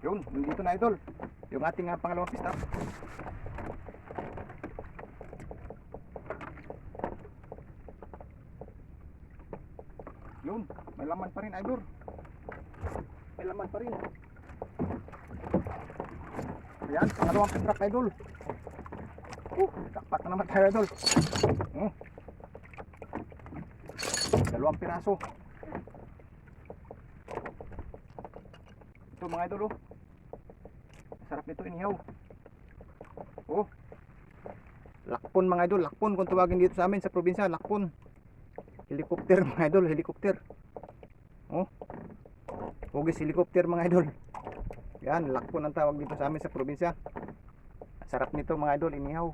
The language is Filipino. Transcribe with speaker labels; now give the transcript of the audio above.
Speaker 1: Yun, nandito na idol. Yung ating pangalawang pista. Yun, may laman pa rin idol. May laman pa rin. Ayan, pangalawang pista idol. Takpat na naman tayo idol. Dalawang piraso. Ito mga idol, sarap nito inihaw. Lakpon mga idol, lakpon kung tawagin dito sa amin sa probinsya, lakpon. Helicopter mga idol, helicopter. Hugis helicopter mga idol. Yan, lakpon ang tawag dito sa amin sa probinsya. Sarap nito mga idol, inihaw.